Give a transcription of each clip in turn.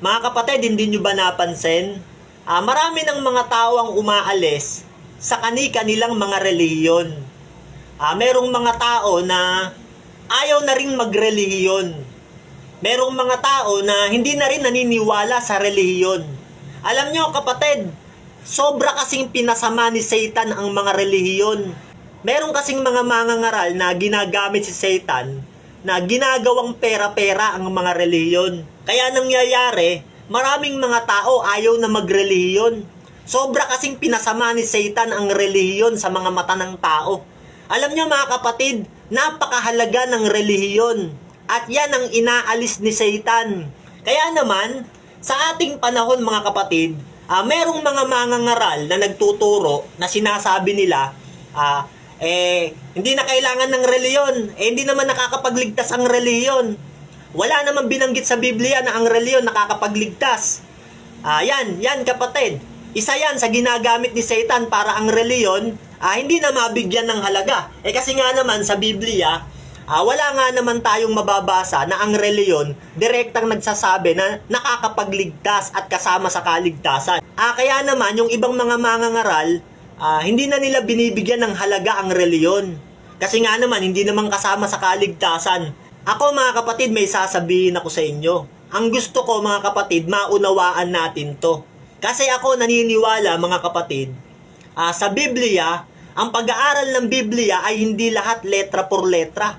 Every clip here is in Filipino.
Mga kapatid, hindi nyo ba napansin? Marami ng mga tao ang umaalis sa kani-kanilang mga relihiyon. Merong mga tao na ayaw na rin magrelihiyon. Merong mga tao na hindi na rin naniniwala sa relihiyon. Alam nyo kapatid, sobra kasing pinasama ni Satan ang mga relihiyon. Meron kasing mga mangangaral na ginagamit si Satan na ginagawang pera-pera ang mga relihiyon. Kaya nangyayari, maraming mga tao ayaw na magrelihiyon. Sobra kasing pinasama ni Satan ang relihiyon sa mga mata ng tao. Alam niyo mga kapatid, napakahalaga ng relihiyon. At yan ang inaalis ni Satan. Kaya naman, sa ating panahon mga kapatid, merong mga mangangaral na nagtuturo na sinasabi nila, hindi na kailangan ng reliyon. Hindi naman nakakapagligtas ang reliyon. Wala naman binanggit sa Biblia na ang reliyon nakakapagligtas. Yan kapatid. Isa yan sa ginagamit ni Satan para ang reliyon hindi na mabigyan ng halaga. Kasi nga naman sa Biblia, wala nga naman tayong mababasa na ang reliyon direktang nagsasabi na nakakapagligtas at kasama sa kaligtasan. Kaya naman yung ibang mga mangangaral, hindi na nila binibigyan ng halaga ang reliyon. Kasi nga naman, hindi naman kasama sa kaligtasan. Ako mga kapatid, may sasabihin ako sa inyo. Ang gusto ko mga kapatid, maunawaan natin to. Kasi ako naniniwala mga kapatid, sa Biblia, ang pag-aaral ng Biblia ay hindi lahat letra por letra.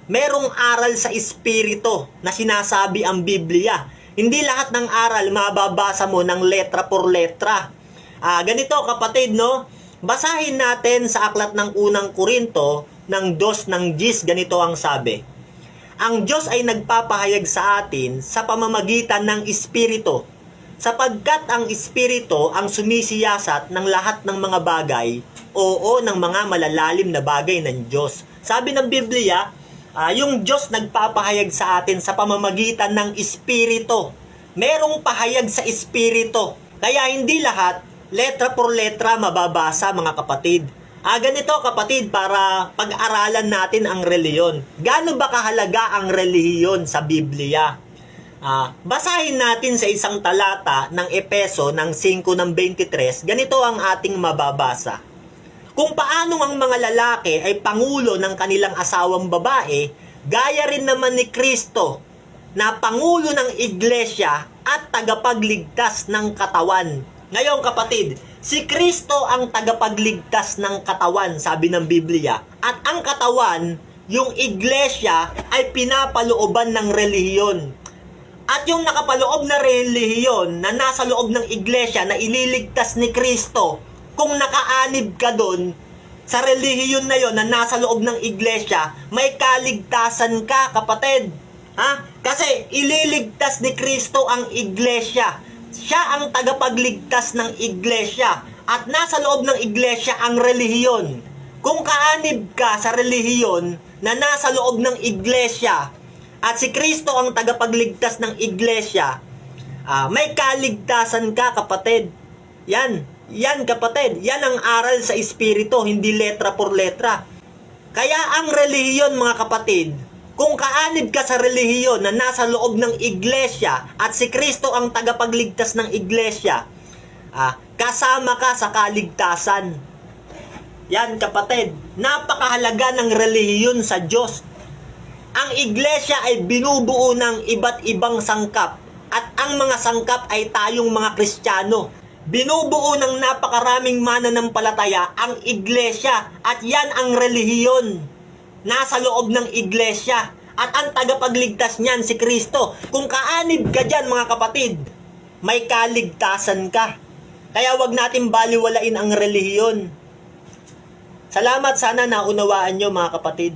Merong aral sa espiritu na sinasabi ang Biblia. Hindi lahat ng aral mababasa mo ng letra por letra. Ganito kapatid, no? Basahin natin sa aklat ng unang Korinto ng 2:10, ganito ang sabi. Ang Diyos ay nagpapahayag sa atin sa pamamagitan ng Espiritu, sapagkat ang Espiritu ang sumisiyasat ng lahat ng mga bagay, oo ng mga malalalim na bagay ng Diyos. Sabi ng Biblia, yung Diyos nagpapahayag sa atin sa pamamagitan ng Espiritu. Merong pahayag sa Espiritu. Kaya hindi lahat letra por letra mababasa mga kapatid. Ganito kapatid, para pag-aralan natin ang reliyon. Gaano ba kahalaga ang relihiyon sa Biblia? Basahin natin sa isang talata ng Efeso ng 5:23, ganito ang ating mababasa. Kung paanong ang mga lalaki ay pangulo ng kanilang asawang babae, gaya rin naman ni Kristo na pangulo ng iglesia at tagapagligtas ng katawan. Ngayon kapatid, si Kristo ang tagapagligtas ng katawan, sabi ng Biblia. At ang katawan, yung iglesia, ay pinapalooban ng relihiyon. At yung nakapaloob na relihiyon na nasa loob ng iglesia na ililigtas ni Kristo, kung nakaanib ka doon, sa relihiyon na yon na nasa loob ng iglesia, may kaligtasan ka kapatid. Kasi ililigtas ni Kristo ang iglesia. Siya ang tagapagligtas ng iglesia at nasa loob ng iglesia ang relihiyon. Kung kaanib ka sa relihiyon na nasa loob ng iglesia at si Kristo ang tagapagligtas ng iglesia, may kaligtasan ka kapatid. Yan kapatid, yan ang aral sa espiritu, hindi letra por letra. Kaya ang relihiyon mga kapatid, kung kaanib ka sa relihiyon na nasa loob ng iglesia at si Kristo ang tagapagligtas ng iglesia, kasama ka sa kaligtasan. Yan kapatid, napakahalaga ng relihiyon sa Diyos. Ang iglesia ay binubuo ng iba't ibang sangkap at ang mga sangkap ay tayong mga Kristiyano. Binubuo ng napakaraming mananampalataya ang iglesia at yan ang relihiyon. Nasa loob ng iglesia at ang tagapagligtas niyan si Kristo. Kung kaanib ka dyan mga kapatid, may kaligtasan ka. Kaya wag natin baliwalain ang relihiyon. Salamat, sana naunawaan nyo mga kapatid.